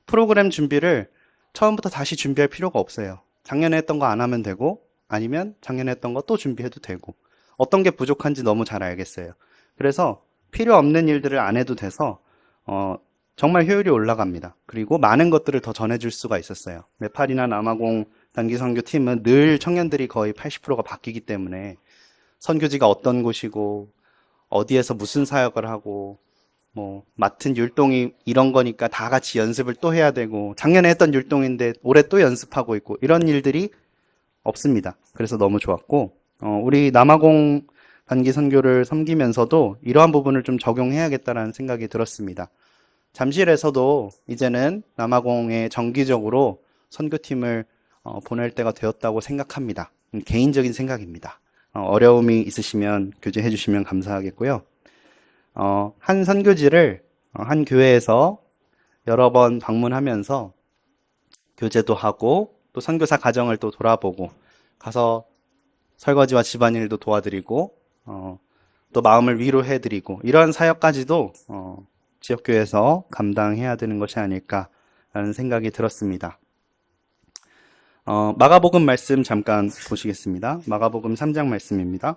프로그램 준비를 처음부터 다시 준비할 필요가 없어요. 작년에 했던 거 안 하면 되고 아니면 작년에 했던 거 또 준비해도 되고 어떤 게 부족한지 너무 잘 알겠어요. 그래서 필요 없는 일들을 안 해도 돼서 정말 효율이 올라갑니다. 그리고 많은 것들을 더 전해줄 수가 있었어요. 네팔이나 남아공 단기 선교 팀은 늘 청년들이 거의 80%가 바뀌기 때문에 선교지가 어떤 곳이고 어디에서 무슨 사역을 하고 뭐 맡은 율동이 이런 거니까 다 같이 연습을 또 해야 되고 작년에 했던 율동인데 올해 또 연습하고 있고 이런 일들이 없습니다. 그래서 너무 좋았고 우리 남아공 단기 선교를 섬기면서도 이러한 부분을 좀 적용해야겠다라는 생각이 들었습니다. 잠실에서도 이제는 남아공에 정기적으로 선교팀을 보낼 때가 되었다고 생각합니다. 개인적인 생각입니다. 어려움이 있으시면 교제해 주시면 감사하겠고요. 한 선교지를 한 교회에서 여러 번 방문하면서 교제도 하고 또 선교사 가정을 또 돌아보고 가서 설거지와 집안일도 도와드리고 또 마음을 위로해드리고 이러한 사역까지도 지역교회에서 감당해야 되는 것이 아닐까라는 생각이 들었습니다. 마가복음 말씀 잠깐 보시겠습니다. 마가복음 3장 말씀입니다.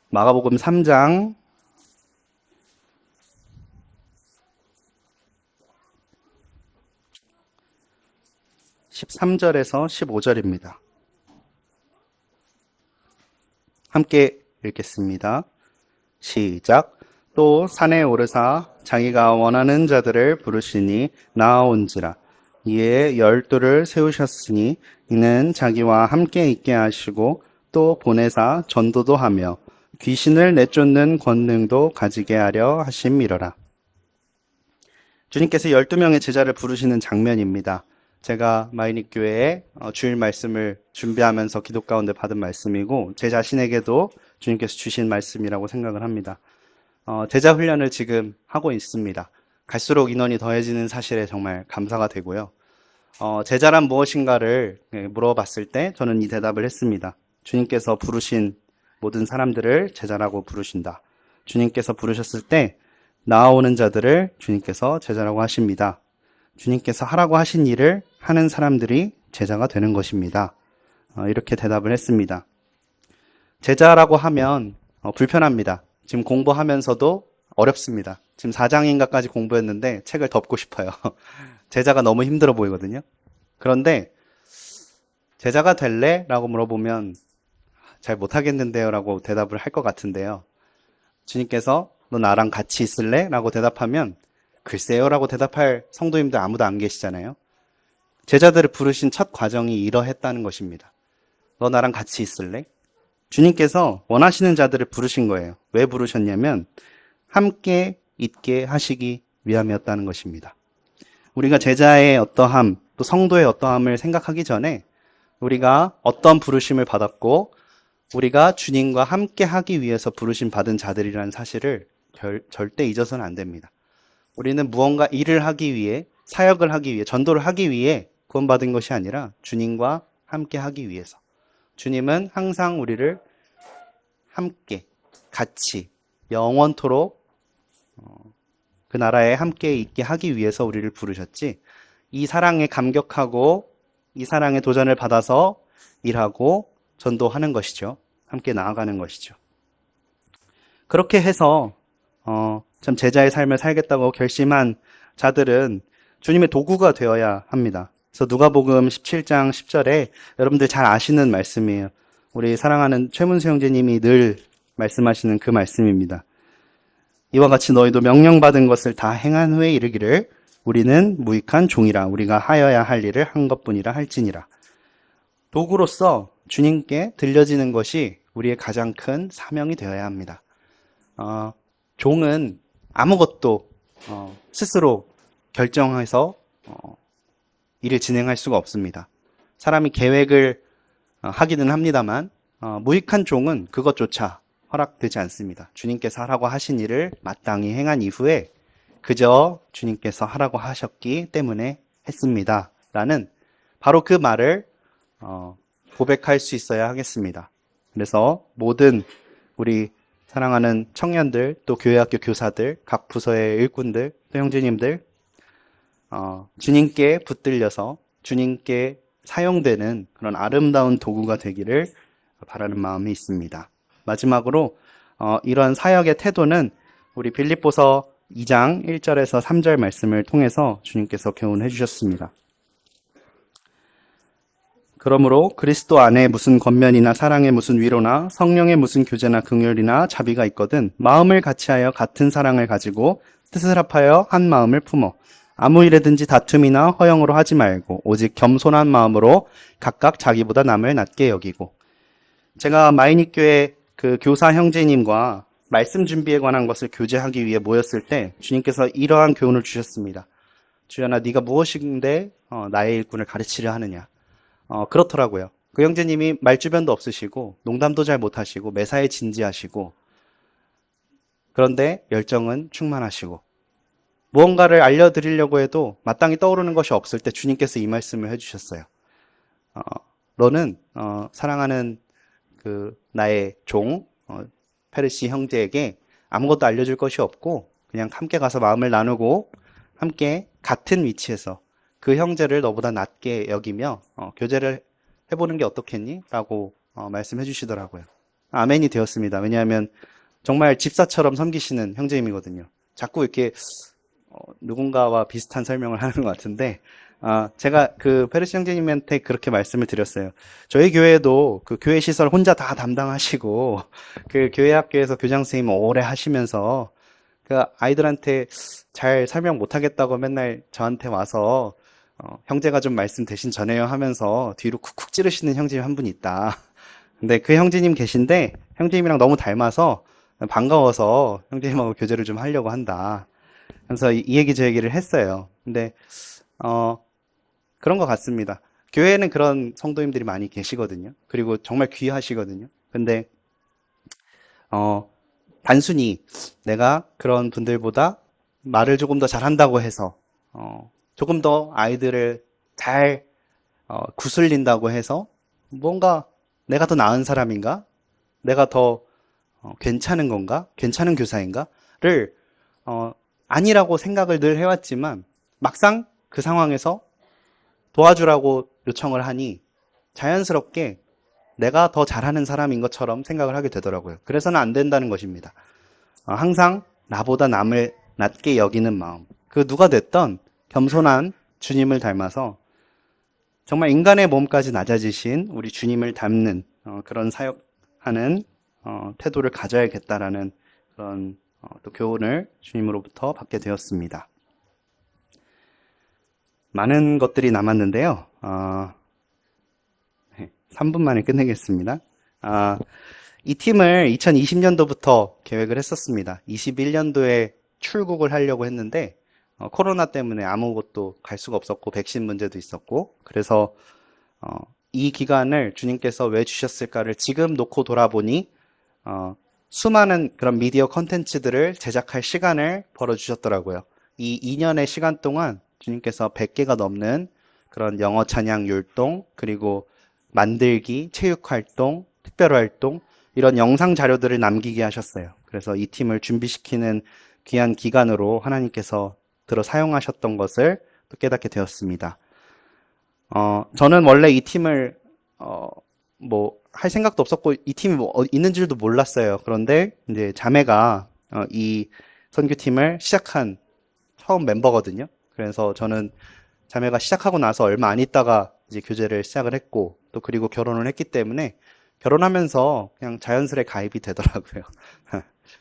마가복음 3장 13절에서 15절입니다. 함께 읽겠습니다. 시작. 또 산에 오르사 자기가 원하는 자들을 부르시니 나아온지라. 이에 12를 세우셨으니 이는 자기와 함께 있게 하시고 또 보내사 전도도 하며 귀신을 내쫓는 권능도 가지게 하려 하심이러라. 주님께서 12명의 제자를 부르시는 장면입니다. 제가 마이닉 교회에 주일 말씀을 준비하면서 기도 가운데 받은 말씀이고 제 자신에게도 주님께서 주신 말씀이라고 생각을 합니다. 제자 훈련을 지금 하고 있습니다. 갈수록 인원이 더해지는 사실에 정말 감사가 되고요. 제자란 무엇인가를 물어봤을 때 저는 이 대답을 했습니다. 주님께서 부르신 모든 사람들을 제자라고 부르신다. 주님께서 부르셨을 때 나아오는 자들을 주님께서 제자라고 하십니다. 주님께서 하라고 하신 일을 하는 사람들이 제자가 되는 것입니다. 이렇게 대답을 했습니다. 제자라고 하면 불편합니다. 지금 공부하면서도 어렵습니다. 지금 4장인가까지 공부했는데 책을 덮고 싶어요. 제자가 너무 힘들어 보이거든요. 그런데 제자가 될래? 라고 물어보면 잘 못하겠는데요 라고 대답을 할 것 같은데요. 주님께서 너 나랑 같이 있을래? 라고 대답하면 글쎄요 라고 대답할 성도님들 아무도 안 계시잖아요. 제자들을 부르신 첫 과정이 이러했다는 것입니다. 너 나랑 같이 있을래? 주님께서 원하시는 자들을 부르신 거예요. 왜 부르셨냐면 함께 있게 하시기 위함이었다는 것입니다. 우리가 제자의 어떠함, 또 성도의 어떠함을 생각하기 전에 우리가 어떤 부르심을 받았고 우리가 주님과 함께 하기 위해서 부르심 받은 자들이라는 사실을 절대 잊어서는 안 됩니다. 우리는 무언가 일을 하기 위해, 사역을 하기 위해, 전도를 하기 위해 구원받은 것이 아니라 주님과 함께 하기 위해서. 주님은 항상 우리를 함께, 같이, 영원토록 그 나라에 함께 있게 하기 위해서 우리를 부르셨지, 이 사랑에 감격하고 이 사랑의 도전을 받아서 일하고 전도하는 것이죠. 함께 나아가는 것이죠. 그렇게 해서 참 제자의 삶을 살겠다고 결심한 자들은 주님의 도구가 되어야 합니다. 그래서 누가복음 17장 10절에 여러분들 잘 아시는 말씀이에요. 우리 사랑하는 최문수 형제님이 늘 말씀하시는 그 말씀입니다. 이와 같이 너희도 명령받은 것을 다 행한 후에 이르기를 우리는 무익한 종이라 우리가 하여야 할 일을 한 것뿐이라 할지니라. 도구로서 주님께 들려지는 것이 우리의 가장 큰 사명이 되어야 합니다. 종은 아무것도 스스로 결정해서 일을 진행할 수가 없습니다. 사람이 계획을 하기는 합니다만 무익한 종은 그것조차 허락되지 않습니다. 주님께서 하라고 하신 일을 마땅히 행한 이후에 그저 주님께서 하라고 하셨기 때문에 했습니다. 라는 바로 그 말을 고백할 수 있어야 하겠습니다. 그래서 모든 우리 사랑하는 청년들, 또 교회학교 교사들, 각 부서의 일꾼들, 또 형제님들, 주님께 붙들려서 주님께 사용되는 그런 아름다운 도구가 되기를 바라는 마음이 있습니다. 마지막으로 이런 사역의 태도는 우리 빌립보서 2장 1절에서 3절 말씀을 통해서 주님께서 교훈해 주셨습니다. 그러므로 그리스도 안에 무슨 권면이나 사랑의 무슨 위로나 성령의 무슨 교제나 긍휼이나 자비가 있거든 마음을 같이하여 같은 사랑을 가지고 뜻을 합하여 한 마음을 품어 아무 일에든지 다툼이나 허영으로 하지 말고 오직 겸손한 마음으로 각각 자기보다 남을 낮게 여기고. 제가 마이닉교회 그 교사 형제님과 말씀 준비에 관한 것을 교제하기 위해 모였을 때 주님께서 이러한 교훈을 주셨습니다. 주연아, 네가 무엇인데 나의 일꾼을 가르치려 하느냐. 그렇더라고요. 그 형제님이 말주변도 없으시고 농담도 잘 못하시고 매사에 진지하시고 그런데 열정은 충만하시고 무언가를 알려드리려고 해도 마땅히 떠오르는 것이 없을 때 주님께서 이 말씀을 해주셨어요. 너는 사랑하는 그 나의 종 페르시 형제에게 아무것도 알려줄 것이 없고 그냥 함께 가서 마음을 나누고 함께 같은 위치에서 그 형제를 너보다 낮게 여기며 교제를 해보는 게 어떻겠니? 라고 말씀해 주시더라고요. 아멘이 되었습니다. 왜냐하면 정말 집사처럼 섬기시는 형제님이거든요. 자꾸 이렇게 누군가와 비슷한 설명을 하는 것 같은데 제가 그 페르시 형제님한테 그렇게 말씀을 드렸어요. 저희 교회도 그 교회 시설 혼자 다 담당하시고 그 교회 학교에서 교장 선생님 오래 하시면서 그 아이들한테 잘 설명 못하겠다고 맨날 저한테 와서 형제가 좀 말씀 대신 전해요 하면서 뒤로 쿡쿡 찌르시는 형제님 한 분 있다. 근데 그 형제님 계신데 형제님이랑 너무 닮아서 반가워서 형제님하고 교제를 좀 하려고 한다. 그래서 이 얘기 저 얘기를 했어요. 근데 그런 것 같습니다. 교회에는 그런 성도님들이 많이 계시거든요. 그리고 정말 귀하시거든요. 근데 단순히 내가 그런 분들보다 말을 조금 더 잘한다고 해서 조금 더 아이들을 잘 구슬린다고 해서 뭔가 내가 더 나은 사람인가? 내가 더 괜찮은 건가? 괜찮은 교사인가?를 아니라고 생각을 늘 해왔지만 막상 그 상황에서 도와주라고 요청을 하니 자연스럽게 내가 더 잘하는 사람인 것처럼 생각을 하게 되더라고요. 그래서는 안 된다는 것입니다. 항상 나보다 남을 낮게 여기는 마음. 그 누가 됐던 겸손한 주님을 닮아서 정말 인간의 몸까지 낮아지신 우리 주님을 닮는 그런 사역하는 태도를 가져야겠다라는 그런 또 교훈을 주님으로부터 받게 되었습니다. 많은 것들이 남았는데요. 3분 만에 끝내겠습니다. 이 팀을 2020년도부터 계획을 했었습니다. 21년도에 출국을 하려고 했는데 코로나 때문에 아무것도 갈 수가 없었고 백신 문제도 있었고 그래서 이 기간을 주님께서 왜 주셨을까를 지금 놓고 돌아보니 수많은 그런 미디어 컨텐츠들을 제작할 시간을 벌어주셨더라고요. 이 2년의 시간 동안 주님께서 100개가 넘는 그런 영어 찬양 율동, 그리고 만들기, 체육활동, 특별활동, 이런 영상 자료들을 남기게 하셨어요. 그래서 이 팀을 준비시키는 귀한 기간으로 하나님께서 들어 사용하셨던 것을 또 깨닫게 되었습니다. 저는 원래 이 팀을, 할 생각도 없었고, 이 팀이 있는 줄도 몰랐어요. 그런데 이제 자매가 이 선교팀을 시작한 처음 멤버거든요. 그래서 저는 자매가 시작하고 나서 얼마 안 있다가 이제 교제를 시작을 했고, 또 그리고 결혼을 했기 때문에 결혼하면서 그냥 자연스레 가입이 되더라고요.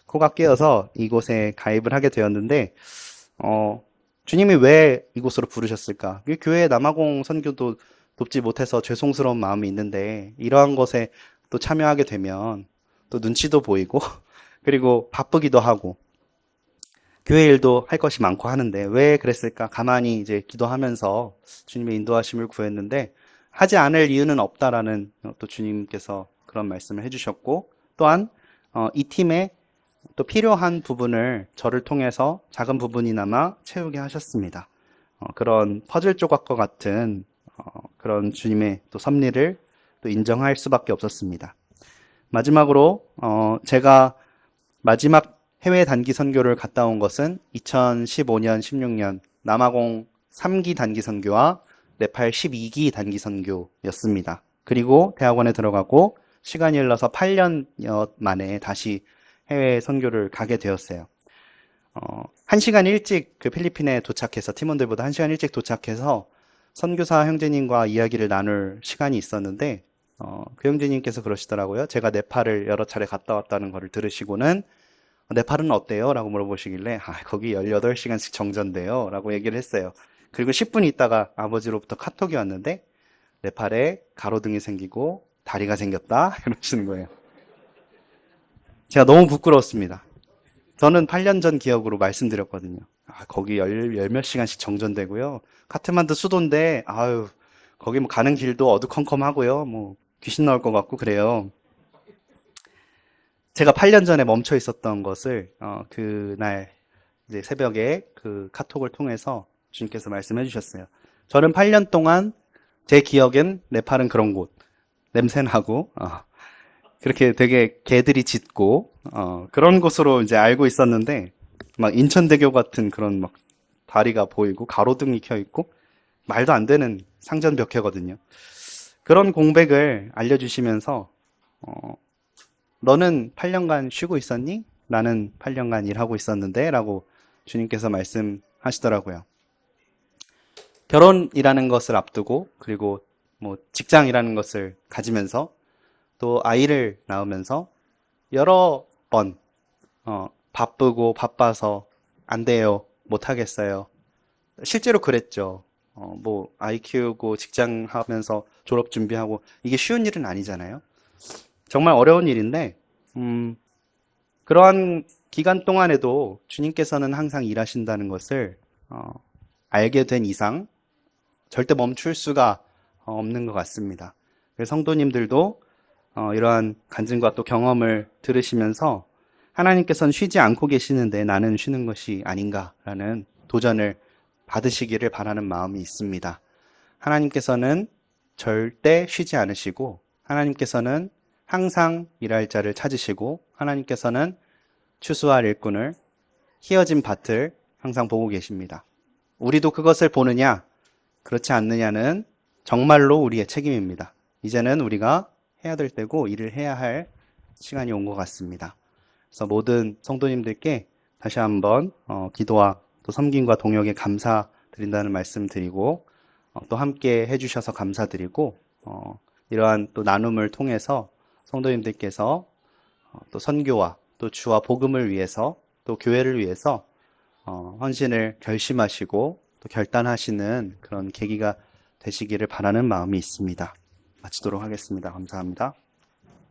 코가 끼어서 이곳에 가입을 하게 되었는데, 주님이 왜 이곳으로 부르셨을까? 이 교회 남아공 선교도 돕지 못해서 죄송스러운 마음이 있는데, 이러한 것에 또 참여하게 되면 또 눈치도 보이고, 그리고 바쁘기도 하고, 교회 일도 할 것이 많고 하는데, 왜 그랬을까? 가만히 이제 기도하면서 주님의 인도하심을 구했는데, 하지 않을 이유는 없다라는 또 주님께서 그런 말씀을 해주셨고, 또한 이 팀에 또 필요한 부분을 저를 통해서 작은 부분이나마 채우게 하셨습니다. 그런 퍼즐 조각과 같은 그런 주님의 또 섭리를 또 인정할 수밖에 없었습니다. 마지막으로 제가 마지막 해외 단기 선교를 갔다 온 것은 2015년, 16년 남아공 3기 단기 선교와 네팔 12기 단기 선교였습니다. 그리고 대학원에 들어가고 시간이 흘러서 8년여 만에 다시 해외 선교를 가게 되었어요. 1시간 일찍 그 필리핀에 도착해서 팀원들보다 1시간 일찍 도착해서 선교사 형제님과 이야기를 나눌 시간이 있었는데 그 형제님께서 그러시더라고요. 제가 네팔을 여러 차례 갔다 왔다는 것을 들으시고는 네팔은 어때요? 라고 물어보시길래 거기 18시간씩 정전돼요 라고 얘기를 했어요. 그리고 10분 있다가 아버지로부터 카톡이 왔는데 네팔에 가로등이 생기고 다리가 생겼다 이러시는 거예요. 제가 너무 부끄러웠습니다. 저는 8년 전 기억으로 말씀드렸거든요. 거기 열 몇 시간씩 정전되고요. 카트만두 수도인데 거기 뭐 가는 길도 어두컴컴하고요. 뭐 귀신 나올 것 같고 그래요. 제가 8년 전에 멈춰 있었던 것을 그날 이제 새벽에 그 카톡을 통해서 주님께서 말씀해 주셨어요. 저는 8년 동안 제 기억엔 네팔은 그런 곳, 냄새나고 그렇게 되게 개들이 짖고 그런 곳으로 이제 알고 있었는데 막 인천대교 같은 그런 막 다리가 보이고 가로등이 켜 있고 말도 안 되는 상전벽해거든요. 그런 공백을 알려주시면서 너는 8년간 쉬고 있었니? 나는 8년간 일하고 있었는데 라고 주님께서 말씀하시더라고요. 결혼이라는 것을 앞두고 그리고 뭐 직장이라는 것을 가지면서 또 아이를 낳으면서 여러 번 바쁘고 바빠서 안 돼요, 못 하겠어요. 실제로 그랬죠. 뭐 아이 키우고 직장 하면서 졸업 준비하고 이게 쉬운 일은 아니잖아요. 정말 어려운 일인데 그러한 기간 동안에도 주님께서는 항상 일하신다는 것을 알게 된 이상 절대 멈출 수가 없는 것 같습니다. 그래서 성도님들도 이러한 간증과 또 경험을 들으시면서 하나님께서는 쉬지 않고 계시는데 나는 쉬는 것이 아닌가라는 도전을 받으시기를 바라는 마음이 있습니다. 하나님께서는 절대 쉬지 않으시고 하나님께서는 항상 일할 자를 찾으시고 하나님께서는 추수할 일꾼을 희어진 밭을 항상 보고 계십니다. 우리도 그것을 보느냐 그렇지 않느냐는 정말로 우리의 책임입니다. 이제는 우리가 해야 될 때고 일을 해야 할 시간이 온 것 같습니다. 그래서 모든 성도님들께 다시 한번 기도와 또 섬김과 동역에 감사 드린다는 말씀 드리고, 또 함께 해주셔서 감사드리고, 이러한 또 나눔을 통해서 성도님들께서 또 선교와 또 주와 복음을 위해서 또 교회를 위해서 헌신을 결심하시고 또 결단하시는 그런 계기가 되시기를 바라는 마음이 있습니다. 마치도록 하겠습니다. 감사합니다.